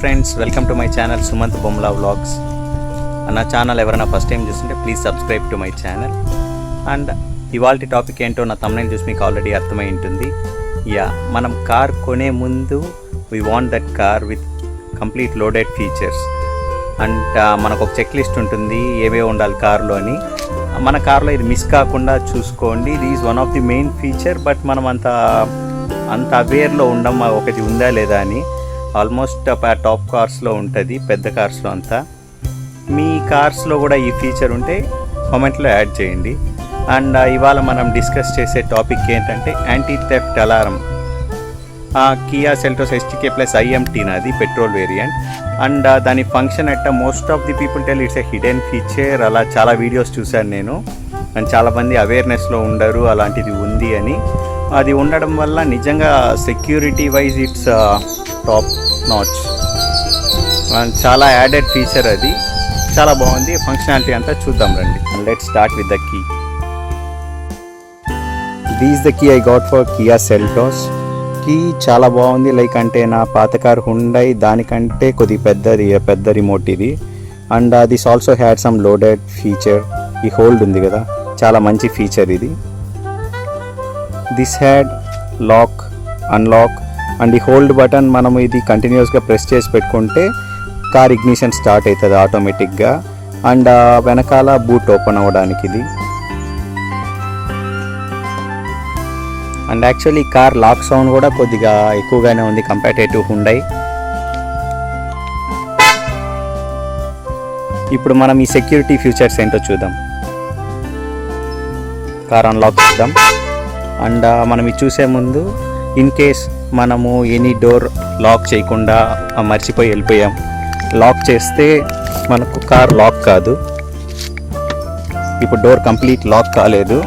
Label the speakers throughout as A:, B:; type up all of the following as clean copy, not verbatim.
A: Friends, welcome to my channel Sumanth Bomla vlogs. నా channel ఎవరైనా first time చూస్తుంటే please subscribe to my channel. And ఇవాళ topic ఏంటో నా thumbnail చూసి మీకు ఆల్రెడీ అర్థమై ఉంటుంది. మనం కార్ కొనే ముందు we want that car with complete loaded features. And మనకు ఒక చెక్ లిస్ట్ ఉంటుంది ఏవే ఉండాలి కార్లో అని. మన కార్లో ఇది మిస్ కాకుండా చూసుకోండి. ఇది is one of the main feature. But మనం అంత అవేర్లో ఉండం ఒకటి ఉందా లేదా అని. ఆల్మోస్ట్ టాప్ కార్స్లో ఉంటుంది, పెద్ద కార్స్లో అంతా. మీ కార్స్లో కూడా ఈ ఫీచర్ ఉంటే కామెంట్లో యాడ్ చేయండి. అండ్ ఇవాళ మనం డిస్కస్ చేసే టాపిక్ ఏంటంటే anti theft alarm. Kia Seltos HTK plus IMT నాది పెట్రోల్ వేరియంట్. అండ్ దాని ఫంక్షన్ అట్ట most of the people tell it's a hidden feature. అలా చాలా వీడియోస్ చూశాను నేను. అండ్ చాలామంది అవేర్నెస్లో ఉండరు అలాంటిది ఉంది అని. అది ఉండడం వల్ల నిజంగా security wise it's top notch. చాలా యాడెడ్ ఫీచర్, అది చాలా బాగుంది. ఫంక్షనాలిటీ అంతా చూద్దాం రండి. Let's start with the key. This the key I got for Kia Seltos. Key చాలా బాగుంది. లైక్ అంటే నా పాత కార్ హుండై దానికంటే కొద్ది పెద్ద రిమోట్ ఇది. And this also had some loaded feature. ఈ హోల్డ్ ఉంది కదా, చాలా మంచి ఫీచర్ ఇది. This had lock, unlock and ఈ హోల్డ్ బటన్ మనము ఇది కంటిన్యూస్గా ప్రెస్ చేసి పెట్టుకుంటే కార్ ఇగ్నిషన్ స్టార్ట్ అవుతుంది ఆటోమేటిక్గా. అండ్ వెనకాల బూట్ ఓపెన్ అవ్వడానికి ఇది. And actually car lock sound కూడా కొద్దిగా ఎక్కువగానే ఉంది కంపేరేటివ్ టు హుండై. ఇప్పుడు మనం ఈ సెక్యూరిటీ ఫీచర్స్ ఏంటో చూద్దాం. కార్ అన్లాక్ చేద్దాం. అండ్ మనం ఇది చూసే ముందు ఇన్ కేస్ మనము ఎనీ డోర్ లాక్ చేయకుండా మర్చిపోయి వెళ్ళిపోయాం, లాక్ చేస్తే మనకు కార్ లాక్ కాదు. ఇప్పుడు డోర్ కంప్లీట్ లాక్ కాలేదు.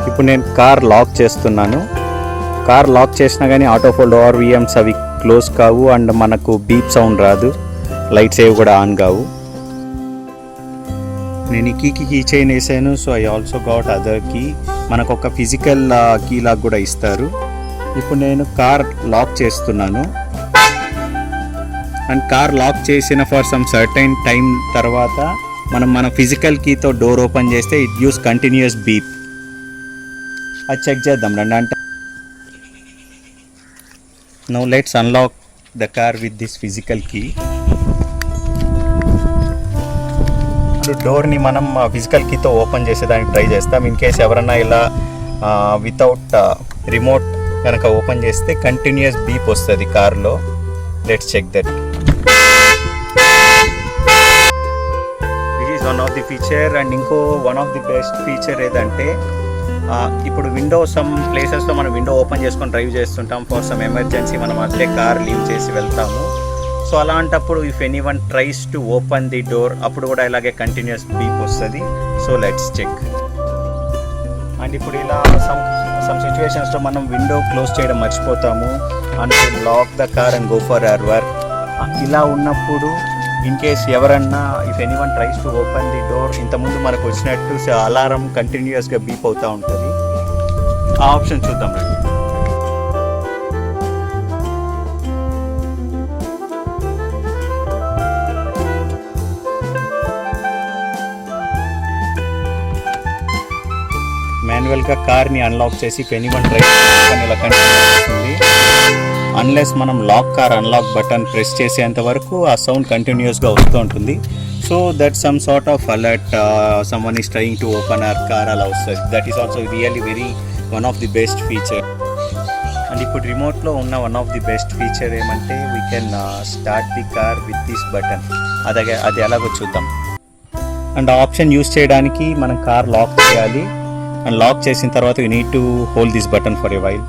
A: ఇప్పుడు నేను కార్ లాక్ చేస్తున్నాను. కార్ లాక్ చేసినా కానీ ఆటో ఫోల్డ్ ORVMs అవి క్లోజ్ కావు. అండ్ మనకు బీప్ సౌండ్ రాదు, లైట్స్ ఏవి కూడా ఆన్ కావు. నేను ఈ కీ చైన్ వేసాను. So I also got other key. మనకు ఒక ఫిజికల్ కీ లాక్ కూడా ఇస్తారు. ఇప్పుడు నేను కార్ లాక్ చేస్తున్నాను. అండ్ కార్ లాక్ చేసిన ఫర్ సమ్ సర్టైన్ టైం తర్వాత మన ఫిజికల్ కీతో డోర్ ఓపెన్ చేస్తే ఇట్ యూస్ కంటిన్యూస్ బీప్. అది చెక్ చేద్దాం రండి. అంటే now let's unlock the car with this physical key. డోర్ని మనం ఫిజికల్ కీతో ఓపెన్ చేసేదానికి ట్రై చేస్తాం. ఇన్ కేస్ ఎవరన్నా ఇలా వితౌట్ రిమోట్ కనుక ఓపెన్ చేస్తే కంటిన్యూస్ బీప్ వస్తుంది కార్లో. Let's check that. This is one of the feature. And ఇంకో one of the best feature ఏదంటే ఇప్పుడు విండో సమ్ ప్లేసెస్లో మనం విండో ఓపెన్ చేసుకొని డ్రైవ్ చేస్తుంటాం. ఫర్ సమ్ ఎమర్జెన్సీ మనం అట్లే కార్ లీవ్ చేసి వెళ్తాము. సో అలాంటప్పుడు if anyone tries to open the door అప్పుడు కూడా ఇలాగే కంటిన్యూస్ బీప్ వస్తుంది. So let's check. అండ్ ఇప్పుడు ఇలా సమ్ సిచ్యువేషన్స్లో మనం విండో క్లోజ్ చేయడం మర్చిపోతాము. And lock the car and go for our work. ఇలా ఉన్నప్పుడు ఇన్ కేస్ ఎవరన్నా if anyone tries to open the door, ఇంతకుముందు మనకు వచ్చినట్టు అలారం కంటిన్యూస్గా బీప్ అవుతూ ఉంటుంది. ఆ ఆప్షన్ చూద్దాం. మాన్యువల్గా కార్ని అన్లాక్ చేసి ఇఫ్ ఎనీవన్ ట్రై ఇలా కంటిన్యూ అవుతుంది. అన్లెస్ మనం lock car unlock button press చేసేంత వరకు ఆ సౌండ్ కంటిన్యూస్గా వస్తూ ఉంటుంది. So that some sort of alert someone is trying to open our car అలా వస్తుంది. That is also really very one of the best feature. And ఇప్పుడు రిమోట్లో ఉన్న one of the best feature ఏమంటే we can start the car with this button. అది ఎలాగో చూద్దాం. And option use చేయడానికి మనం కార్ లాక్ చేయాలి. అండ్ లాక్ చేసిన తర్వాత you need to hold this button for a while.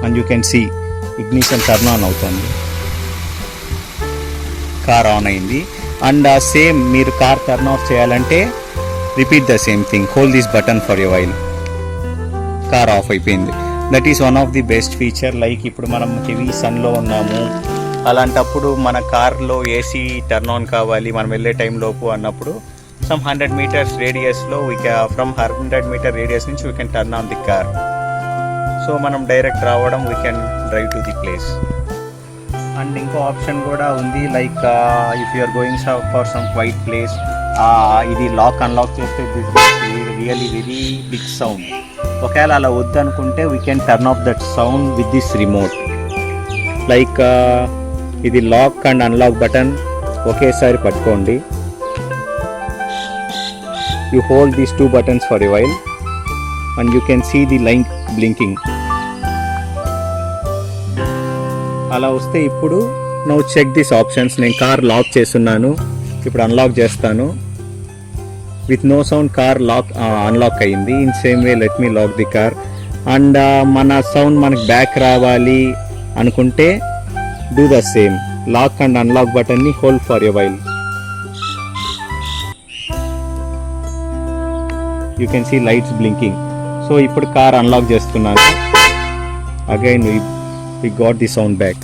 A: And you can see ignition turn on అవుతుంది. Car on అయింది. అండ్ సేమ్ మీరు కార్ టర్న్ ఆఫ్ చేయాలంటే repeat the same thing, hold this button for a while. Car off అయిపోయింది. That is one of the best feature. Like ఇప్పుడు మనం heavy సన్లో ఉన్నాము, అలాంటప్పుడు మన కార్లో AC టర్న్ ఆన్ కావాలి మనం వెళ్ళే టైం లోపు అన్నప్పుడు some 100 meters radius లో from 100 meter radius నుంచి we can turn on the car. So మనం డైరెక్ట్ రావడం, we can drive to the place. And ఇంకో ఆప్షన్ కూడా ఉంది, like if you are going for some quiet place, ఇది lock unlock చేస్తే this really very big sound. ఒకవేళ అలా వద్దనుకుంటే we can turn off that sound with this remote. Like ఇది lock and unlock button ఒకేసారి పట్టుకోండి. You hold these 2 buttons for a while and you can see the light blinking. అలా వస్తే ఇప్పుడు now check this options. నేను car lock చేస్తున్నాను, ఇప్పుడు unlock చేస్తాను. With no sound car unlock అయ్యింది. In same way let me lock the car. And మన sound మనకి బ్యాక్ రావాలి అనుకుంటే do the same. Lock and unlock బటన్ని hold for a while. You can see lights blinking. So ఇప్పుడు car unlock చేస్తున్నాను. Again we got the sound back.